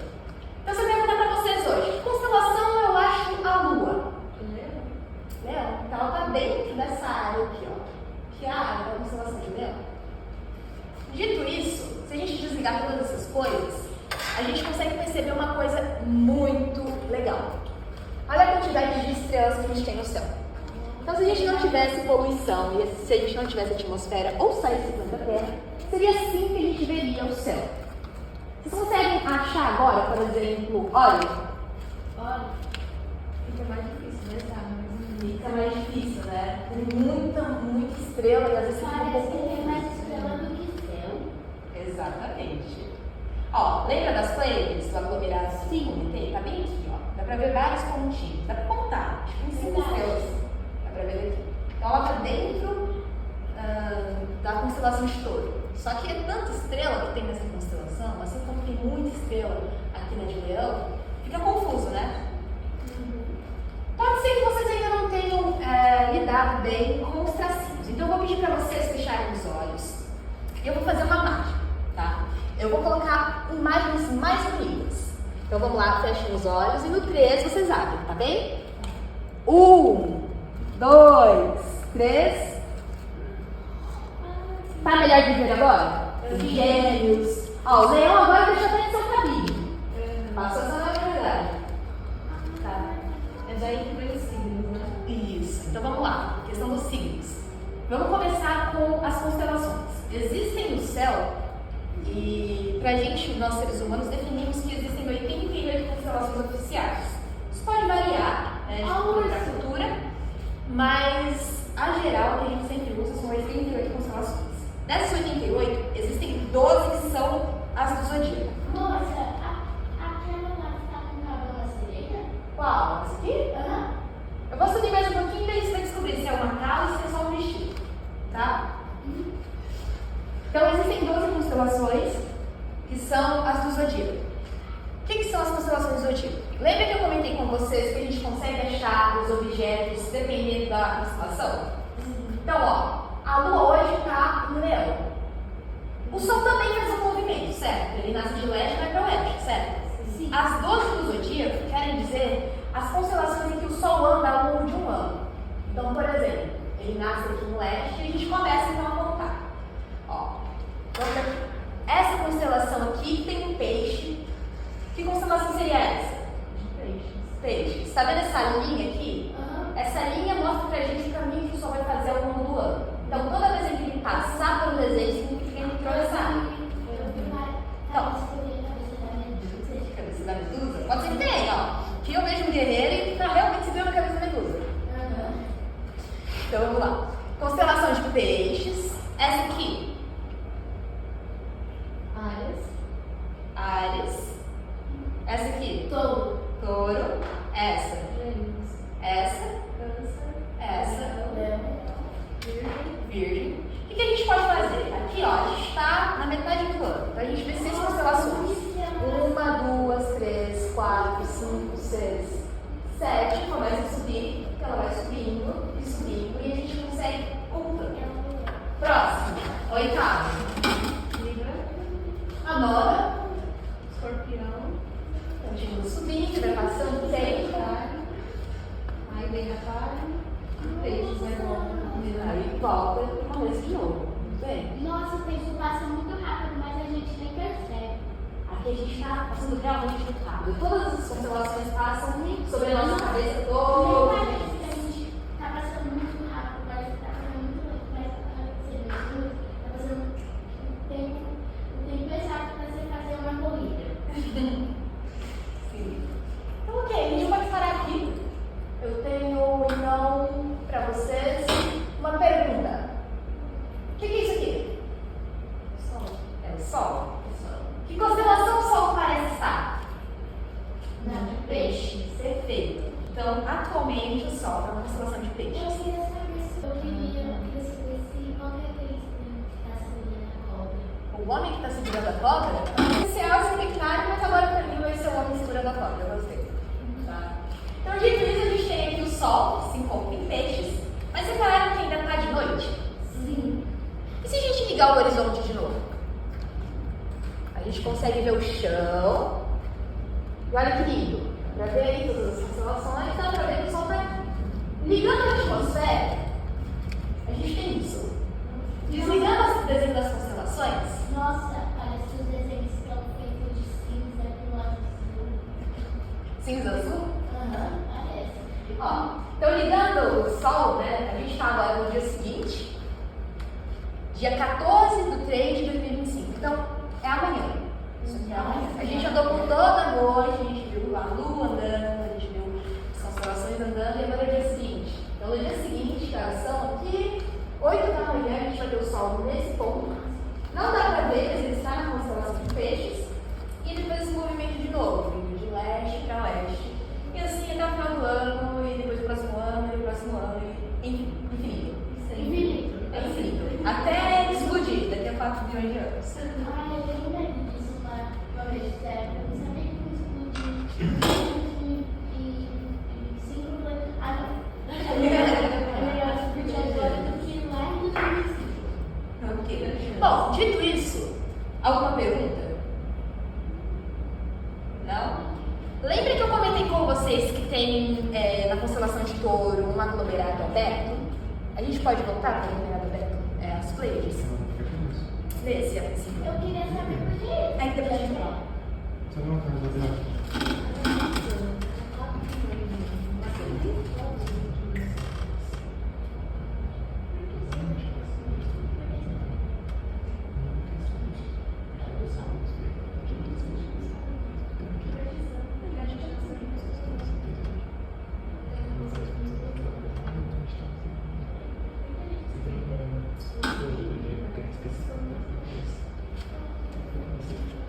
Então, se eu perguntar para vocês hoje, que constelação eu acho a Lua? Leão. Então, ela está dentro dessa área aqui, ó. Que é a área da constelação de Leão. Dito isso, se a gente desligar todas essas coisas, a gente consegue perceber uma coisa muito legal. Olha a quantidade de estrelas que a gente tem no céu. Então, se a gente não tivesse poluição e se a gente não tivesse atmosfera ou saísse do planeta Terra, seria assim que a gente veria o céu. Vocês conseguem achar agora, por exemplo, Órion? Olha, fica mais difícil, né? Fica mais difícil, né? Tem muita estrela e às vezes fica um Parece pouco que tem mais confuso. estrela do que céu. Exatamente. Ó, lembra das Pleiades, do aglomerado que eu comentei? Tá bem aqui, ó. Dá pra ver vários pontinhos. Dá pra contar. Acho que tem 5 estrelas. Dá pra ver daqui. Então ela tá dentro da constelação de Touro. Só que é tanta estrela que tem nessa constelação, assim como tem muita estrela aqui na de Leão, fica confuso, né? Pode ser que vocês ainda não tenham lidado bem com os tracinhos. Então eu vou pedir para vocês fecharem os olhos. Eu vou fazer uma mágica, tá? Eu vou colocar imagens mais bonitas. Então vamos lá, fechem os olhos e no 3 vocês abrem, tá bem? 1, 2, 3. Tá melhor de ver agora? Gêmeos. Ó, o leão agora deixa até de seu cabinho. Passou essa nova verdade. Tá. É daí que vem os signos, né? Isso. Então vamos lá. Questão dos signos. Vamos começar com as constelações. Existem no céu, e pra gente, nós seres humanos, definimos que existem 88 constelações oficiais. Isso pode variar, né, de cultura para cultura, mas a geral que a gente sempre usa são 88 constelações. Dessas 88, existem 12 que são as do zodíaco. Nossa, aquela lá que tá com cabelo na sereia? Qual? Essa aqui? Aham. Eu vou subir mais um pouquinho e daí você vai descobrir se é uma causa ou se é só um vestido. Tá? Então existem 12 constelações que são as do zodíaco. O que são as constelações do zodíaco? Lembra que eu comentei com vocês que a gente consegue achar os objetos dependendo da constelação? Então, ó, a Lua hoje está em Leão. O Sol também faz um movimento, certo? Ele nasce de leste e vai para oeste, certo? Sim. As 12 do zodíaco querem dizer as constelações em que o Sol anda ao longo de um ano. Então, por exemplo, ele nasce aqui no leste e a gente começa então a contar. Ó, essa constelação aqui tem um peixe. Que constelação seria essa? Peixes. Está vendo essa linha aqui? Aham. Essa linha mostra pra gente o caminho que o Sol vai fazer ao longo do ano. Então, toda vez que ele passar pelo desenho, significa que ele entrou nessa área. Eu vi Então. a cabeça da medusa. Cabeça da medusa? Pode ser que tenha, ó. Que eu vejo um guerreiro e tá realmente se vendo na cabeça da medusa. Aham. Então, vamos lá. Constelação de peixes. Essa aqui, Áries. Essa aqui, Touro. Touro. Essa. Gêmeos. Essa. Câncer. Essa. Leão. Virgem. O que a gente pode fazer? Aqui, ó, a gente está na metade do ano. Então a gente vê 6 constelações. 1, 2, 3, 4, 5, 6, de novo. Muito bem. Nossa, o tempo passa muito rápido, mas a gente nem percebe. Aqui a gente está passando realmente muito rápido. Todas as constelações passam sobre a nossa cabeça toda. Nem parece que a gente tá passando muito rápido, parece que tá passando muito lento, parece que tá passando o tempo exato para você fazer uma corrida. Sim. Então, ok, a gente pode parar aqui. Eu tenho, então, para vocês uma pergunta. O que é isso aqui? Sol. É o Sol? Que constelação o Sol parece estar? Na de peixe. Perfeito. Então, atualmente o Sol está na constelação de Peixes. Eu queria saber se qual que é aquele que tá segurando a cobra. O homem que está segurando a cobra? Esse é o secretário, mas agora para mim vai ser o homem segurando a cobra. Eu gostei. Tá? Então, dito isso, a gente tem aqui o Sol, que se encontra em Peixes. Mas repararam que ainda está de noite? Sim. E se a gente ligar o horizonte de novo? A gente consegue ver o chão. E olha que lindo. Para ver aí todas as constelações, dá para ver que o Sol está ligando a atmosfera. A gente tem isso. Desligando o desenho das constelações. Nossa, parece que os desenhos estão feitos de cinza com azul. Cinza azul. Aham, parece. Ó, então ligando o Sol, né? A gente está agora no dia seguinte, dia 14 de 3 de 2025. Então, é amanhã. Isso aqui é amanhã. A gente andou por toda a noite, a gente viu a Lua andando, a gente viu as constelações andando, e agora é o dia seguinte. Então, no dia seguinte, a são aqui, 8 da manhã, a gente vai ter o Sol nesse ponto. Não dá para ver, mas ele está na constelação de Peixes. E depois esse movimento de novo, vindo de leste para oeste. E assim até o final do ano, e depois o próximo ano, e o próximo ano, e infinito. Infinito. É infinito. Até explodir, daqui a 4 bilhões de anos. Ai, eu tenho medo disso uma vez, sério. Eu não sabia que explodir. E 5 planetas. Ah, não. É melhor explodir agora do que lá em 2005. Ok. Bom, dito isso, alguma pergunta? Não? Lembra que eu comentei com vocês que tem na constelação de Touro um aglomerado aberto? A gente pode voltar para o aglomerado aberto? As Pleiades? Vê se é possível. Eu queria saber por quê. Aí depois a gente fala. Sabe uma coisa, Gabriel?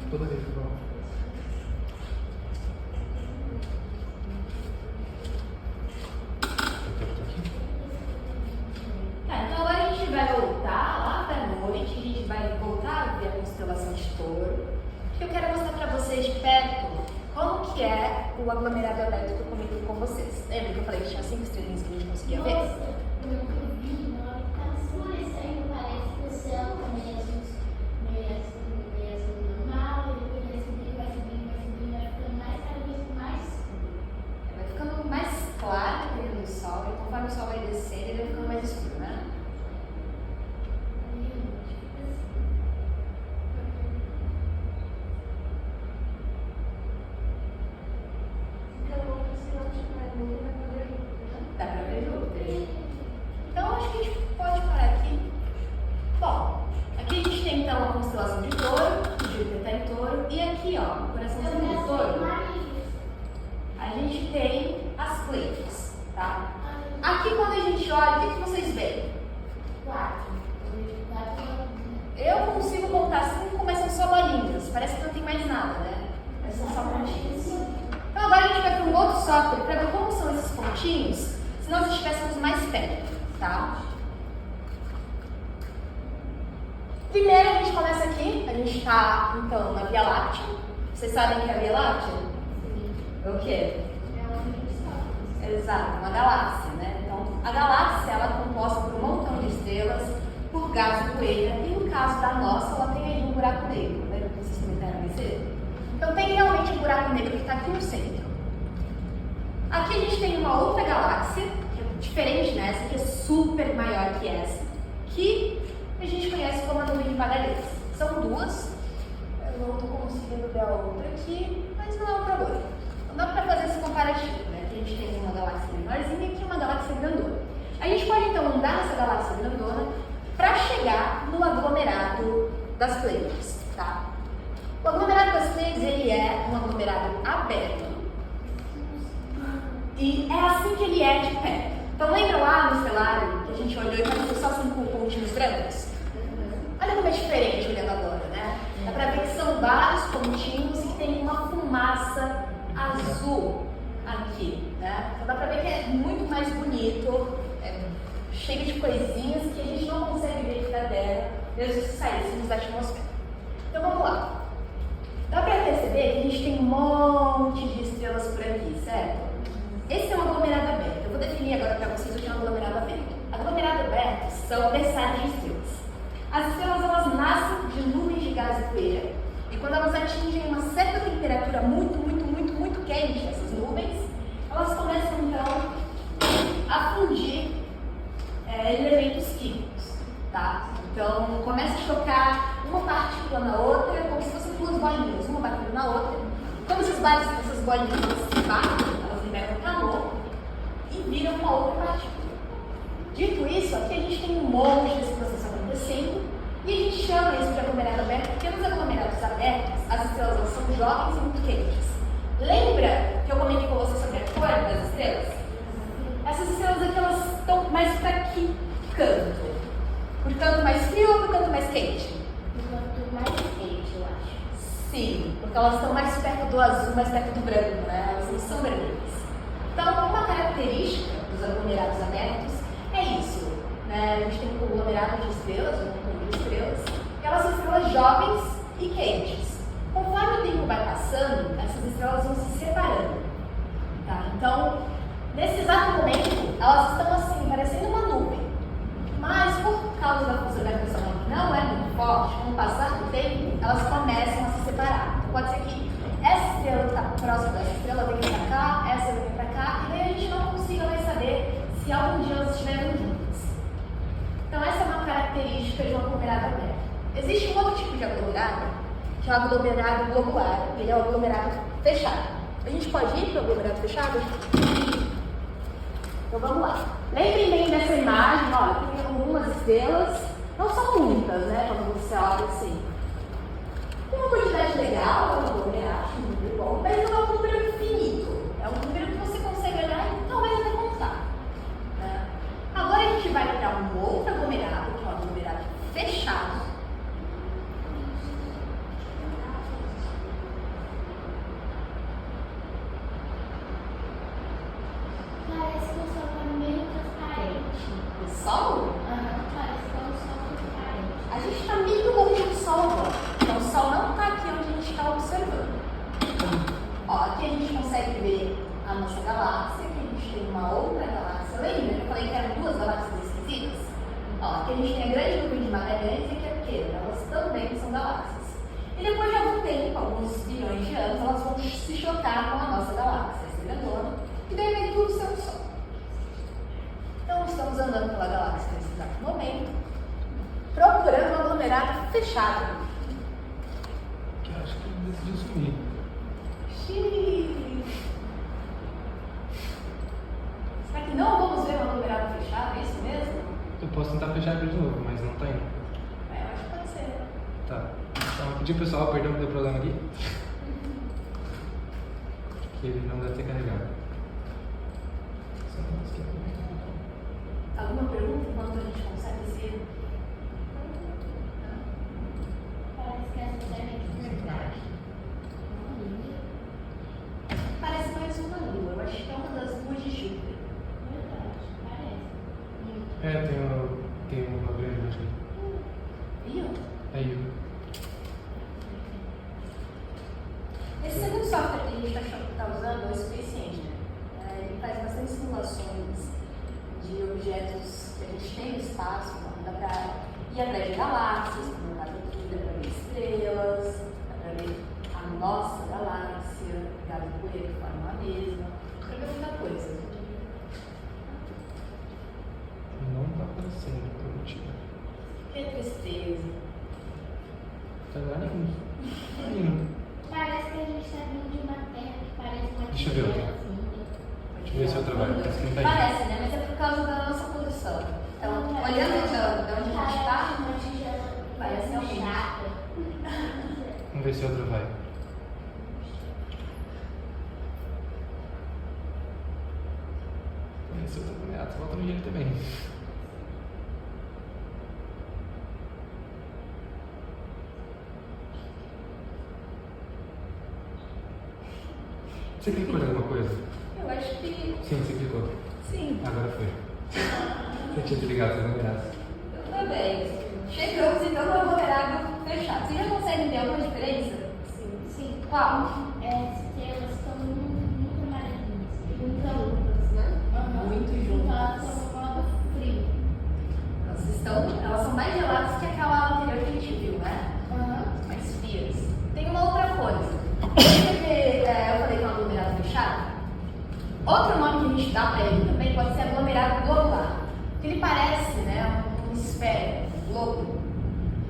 Toda vez que eu vou. Tá, então agora a gente vai voltar lá pra noite, a gente vai voltar a ver a constelação de Touro. Eu quero mostrar pra vocês de perto como que é o aglomerado aberto que eu comentei com vocês. Lembra que eu falei que tinha 5 estrelinhas que a gente conseguia ver? Nossa, eu nunca vi, na hora que tá escurecendo, parece que o céu tá meio azul normal, e depois vai subindo, vai ficando mais cada vez mais escuro. Vai ficando mais claro dentro do sol, e conforme o sol vai descendo, ele vai ficando mais escuro, né? Dá pra ver Júpiter. Então acho que a gente pode parar aqui. Bom, aqui a gente tem então a constelação de Touro, o Júpiter está em Touro, e aqui ó, no coraçãozinho do Touro, a gente tem as Pleiades, tá? Aqui quando a gente olha, o que vocês veem? 4. Eu consigo contar assim, começam só bolinhas, parece que não tem mais nada, né? Mas são só pontinhos. Então agora a gente vai para um outro software para ver como são esses pontinhos, se nós estivéssemos mais perto, tá? Primeiro a gente começa aqui, a gente está então na Via Láctea. Vocês sabem o que é a Via Láctea? O quê? Exato, uma galáxia, né? Então a galáxia ela é composta por um montão de estrelas, por gás e poeira, e no caso da nossa ela tem aí um buraco negro, lembra que vocês comentaram mais cedo? Então tem realmente um buraco negro que está aqui no centro. Aqui a gente tem uma outra galáxia, que é diferente dessa, que é super maior que essa, que que a gente conhece como a nuvem de Magalhães. São duas, eu não estou conseguindo ver a outra aqui, mas não é um problema. Então dá para fazer esse comparativo, né? Que a gente tem uma galáxia menorzinha e aqui uma galáxia grandona. A gente pode então andar nessa galáxia grandona para chegar no aglomerado das Pleiades, tá? O aglomerado das Pleiades, ele é um aglomerado aberto e é assim que ele é de perto. Então lembra lá no estelário que a gente olhou e parecia só 5 pontinhos brancos? Olha como é diferente olhando agora, né? Dá pra ver que são vários pontinhos e que tem uma fumaça azul aqui, né? Então dá pra ver que é muito mais bonito, cheio de coisinhas que a gente não consegue ver aqui da Terra, mesmo se saíssemos da atmosfera. Então vamos lá. Dá pra perceber que a gente tem um monte de estrelas por aqui, certo? Esse é um aglomerado aberto. Eu vou definir agora para vocês o que é um aglomerado aberto. Aglomerado aberto são berçários de estrelas. As estrelas, elas nascem de nuvens de gás e poeira, e quando elas atingem uma certa temperatura muito quente, essas nuvens, elas começam então a fundir elementos químicos, tá? Então começa a chocar uma partícula na outra, como se fossem duas bolinhas, uma batendo na outra. Quando essas bolinhas se batem, elas liberam calor e viram uma outra partícula. Dito isso, aqui a gente tem um monte desse processo acontecendo e a gente chama isso de aglomerado aberto porque nos aglomerados abertos as estrelas elas são jovens e muito quentes. Lembra que eu comentei com você sobre a cor das estrelas? Essas estrelas aqui elas estão mais para que canto? Por canto mais frio ou por canto mais quente? Por quanto mais quente, eu acho. Sim, porque elas estão mais perto do azul, mais perto do branco, né? Elas não são vermelhas. Então, uma característica dos aglomerados abertos é isso, né? A gente tem um conglomerado de estrelas, um conjunto de estrelas, e elas são estrelas jovens e quentes. Conforme o tempo vai passando, essas estrelas vão se separando, tá? Então, nesse exato momento, elas estão assim, parecendo uma nuvem. Mas, por causa da força da gravitação que não é muito forte, com o passar do tempo, elas começam a se separar. Pode ser que essa estrela que está próxima dessa estrela venha para cá, essa venha para cá, e daí a gente não consiga mais saber se algum dia elas estiveram juntas. Então, essa é uma característica de um aglomerado aberto. Existe um outro tipo de aglomerado, que é o aglomerado globular. Ele é o aglomerado fechado. A gente pode ir para o aglomerado fechado? Então, vamos lá. Lembrem bem dessa imagem, ó, tem algumas estrelas, não são muitas, né, quando você olha assim. Tem uma quantidade legal, é um aglomerado, muito bom, mas não é um número infinito. É um número que você consegue olhar e talvez até contar. Né? Agora a gente vai para um outro aglomerado, que é um aglomerado fechado. Parece que o sol tá meio transparente. O Sol? Parece que é um sol transparente. A gente está meio longe do Sol agora. Então o Sol não está aqui onde a gente está observando. Ó, aqui a gente consegue ver a nossa galáxia, aqui a gente tem uma outra galáxia. Lembra que eu falei que eram duas galáxias esquisitas? Ó, aqui a gente tem a grande nuvem de Magalhães e aqui a pequena. Elas também são galáxias. E depois de algum tempo, alguns bilhões de anos, elas vão se chocar com a nossa galáxia, essa grandona, e daí vai tudo ser um Sol. Então estamos andando pela galáxia nesse exato momento, procurando um aglomerado fechado. Que eu acho que ele decidiu sumir. Xiii. Será que não vamos ver um aglomerado fechado? É isso mesmo? Eu posso tentar fechar aqui de novo, mas não tá indo. Eu acho que pode ser. Tá. Então, pedir pro pessoal, perdão pelo problema aqui. Que ele não deve ter carregado. Alguma pergunta enquanto a gente consegue ser? Parece que essa serve de verdade. Parece mais uma lua. Eu acho que é uma das luas de Júpiter. Verdade, parece. Tem uma grande aqui. Viu? Aí, Esse segundo software que a gente está usando é o Space Engine. Ele faz bastante simulações de objetos que a gente tem no espaço. Então dá para ir atrás de galáxias, como no caso aqui, dá para ver estrelas, dá para ver a nossa galáxia, gás e poeira que formam a mesma, dá para ver muita coisa. não tá aparecendo por motivo. Que tristeza. Vê se outra vai, parece que não tá indo. Parece, né? Mas é por causa da nossa posição. Então, olhando de onde a gente está, parece realmente. Vamos ver se outra vai. Esse outro agoniado, volta no gelo também. Você clicou em alguma coisa? Eu acho que Sim, você clicou. sim. Agora foi. Você tinha desligado seus agoniados. Eu também. Chegamos então no aglomerado fechado. Vocês já conseguem ver alguma diferença? Sim. Qual? As estrelas estão muito amarelinhas. Juntas, né? Muito Então elas juntas. estão no modo frio. Elas são mais geladas que aquela anterior que a gente viu, né? Mais frias. Tem uma outra coisa. Eu falei que é um aglomerado fechado. Outro nome que a gente dá para ele também pode ser aglomerado globular. Porque ele parece, né, um esfera, um globo.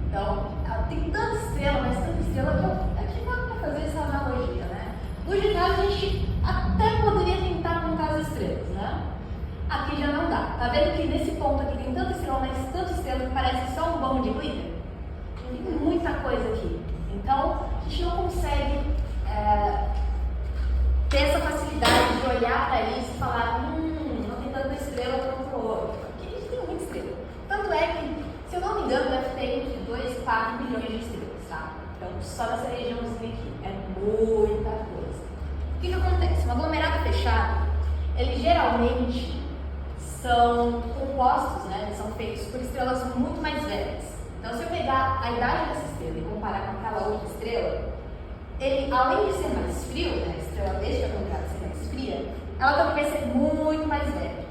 Então, tem tanta estrela, mas tanta estrela que aqui dá para fazer essa analogia, né? No geral, a gente até poderia tentar contar as estrelas, né? Aqui já não dá. Tá vendo que nesse ponto aqui tem tanta estrela, mas tanta estrela que parece só um bom de glitter? Tem muita coisa aqui. Então, a gente não consegue ter essa facilidade de olhar para isso e falar, não tem tanta estrela quanto o outro. Aqui a gente tem muita estrela. Tanto é que, se eu não me engano, deve ter entre 2 e 4 milhões de estrelas, tá? Então, só nessa regiãozinha aqui. É muita coisa. O que acontece? Um aglomerado fechado, ele geralmente são compostos, né? Eles são feitos por estrelas muito mais velhas. Então, se eu pegar a idade dessa estrela e comparar com aquela outra estrela, ele, além de ser mais frio, né, a estrela deste aglomerado ser mais fria, ela também vai ser muito mais velha.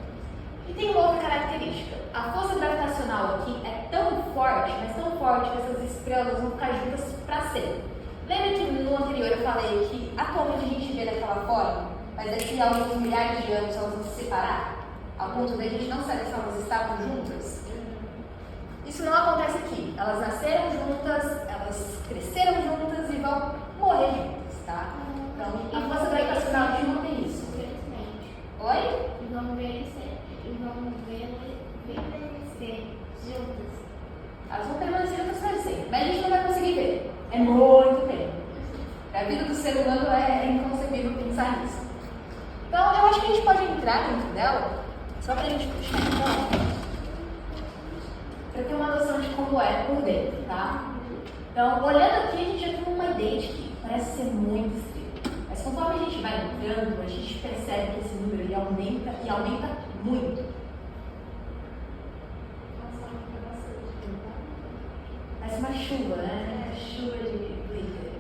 E tem uma outra característica. A força gravitacional aqui é tão forte, mas tão forte que essas estrelas vão ficar juntas para sempre. Lembra que no anterior eu falei que atualmente a gente vê daquela forma, mas daqui a alguns milhares de anos elas vão se separar, ao ponto de a gente não saber se elas estavam juntas? Isso não acontece aqui. Elas nasceram juntas, elas cresceram juntas e vão morrer juntas, tá? Então, a força gravitacional aqui não tem isso. Infelizmente. Oi? E vamos envelhecer juntas. Elas vão permanecer juntas para sempre, mas a gente não vai conseguir ver. É muito tempo. A vida do ser humano é inconcebível pensar nisso. Então, eu acho que a gente pode entrar dentro dela, só para a gente puxar então, para ter uma noção de como é por dentro, tá? Então, olhando aqui, a gente já tem uma ideia de que parece ser muito estrela. Mas conforme a gente vai entrando, a gente percebe que esse número ele aumenta e aumenta muito. Parece uma chuva, né? Chuva de glitter.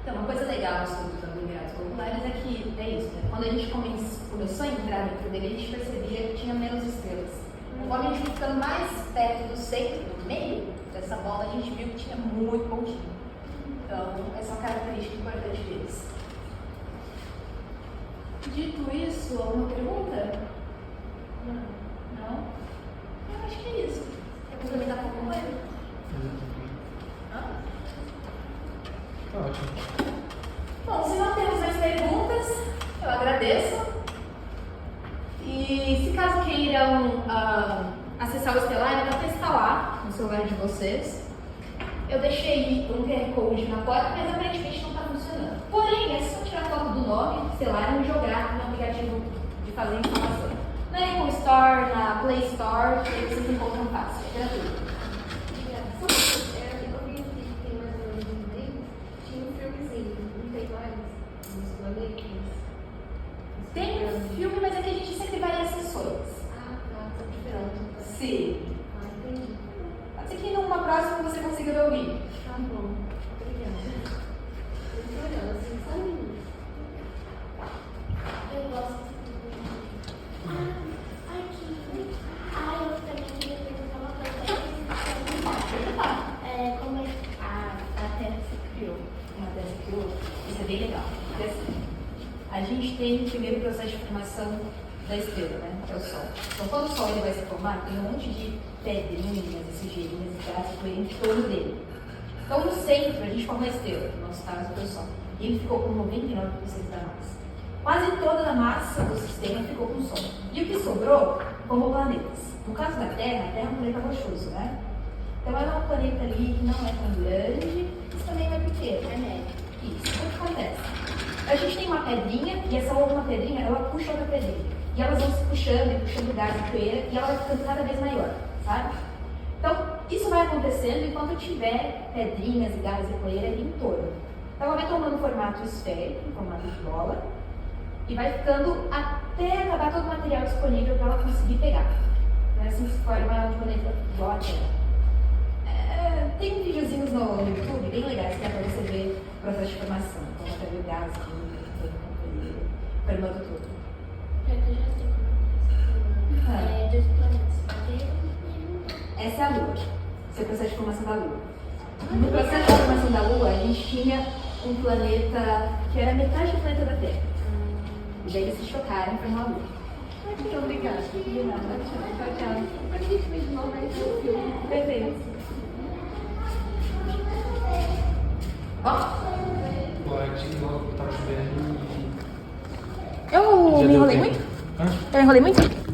Então, uma coisa legal sobre os aglomerados globulares é que é isso, né? Quando a gente começou a entrar dentro dele, a gente percebia que tinha menos estrelas. Conforme a gente foi ficando mais perto do centro, do meio dessa bola, a gente viu que tinha muito pontinho. Então, essa é uma característica importante deles. Dito isso, alguma pergunta? Não? Eu acho que é isso. Quer complementar com alguma coisa? Tá ótimo. Bom, se não temos mais perguntas, eu agradeço. E se caso queiram acessar o Estelar, dá para instalar no celular de vocês. Eu deixei um QR Code na porta, mas aparentemente não está funcionando. Porém, é só tirar foto do nome, Estelar, e jogar no aplicativo de fazer instalação. Na Apple Store, na Play Store, que aí vocês encontram fácil, é gratuito. Eu vi aqui que tem mais ou menos um mês, tinha um filmezinho, não tem mais nos planetas. Tem um filme, mas aqui a gente sempre varia sessões. Ah, tá, são diferentes. Sim. Ah, entendi. Pode ser que numa próxima você consiga ver o vídeo. Tá bom, obrigada. Eu tô olhando assim, só um minuto. Eu gosto de aqui. Eu também queria perguntar uma coisa. Como é que a Terra se criou? Uma dessa que eu, isso é bem legal. Porque assim, a gente tem o primeiro processo de formação da estrela, né? Que é o Sol. Então, quando o Sol ele vai se formar, tem um monte de pedrinhas, sujeirinhas e gases em torno dele. Então, no centro, a gente formou a estrela, no nosso caso foi o Sol. E ele ficou com 99% da massa. Quase toda a massa do sistema ficou com o Sol. E o que sobrou formou planetas. No caso da Terra, a Terra é um planeta rochoso, né? Então, ela é um planeta ali que não é tão grande, mas também não é pequeno. É médio. Isso. O que acontece? A gente tem uma pedrinha, e essa uma pedrinha, ela puxa outra pedrinha. E elas vão se puxando e puxando gás e poeira, e ela vai ficando cada vez maior, sabe? Então, isso vai acontecendo enquanto tiver pedrinhas e gás e poeira ali em torno. Então, ela vai tomando formato esférico, em formato de bola, e vai ficando até acabar todo o material disponível para ela conseguir pegar. Então, assim se forma um planeta igual a Terra. Tem videozinhos no YouTube bem legais que dá para você ver o processo de formação. Então, você vê o gás, formando tudo. Eu já sei como é dos planetas. Essa é a Lua. Esse é o processo de formação da Lua. No processo de formação da Lua, a gente tinha um planeta que era metade do planeta da Terra. E daí eles se chocaram e formaram a Lua. Muito obrigada. De nada. Tchau, tchau. A gente vê de novo aí no filme. Perfeito. Ó, Pode, logo tá chovendo. Eu me enrolei muito? Hã? Eu enrolei muito?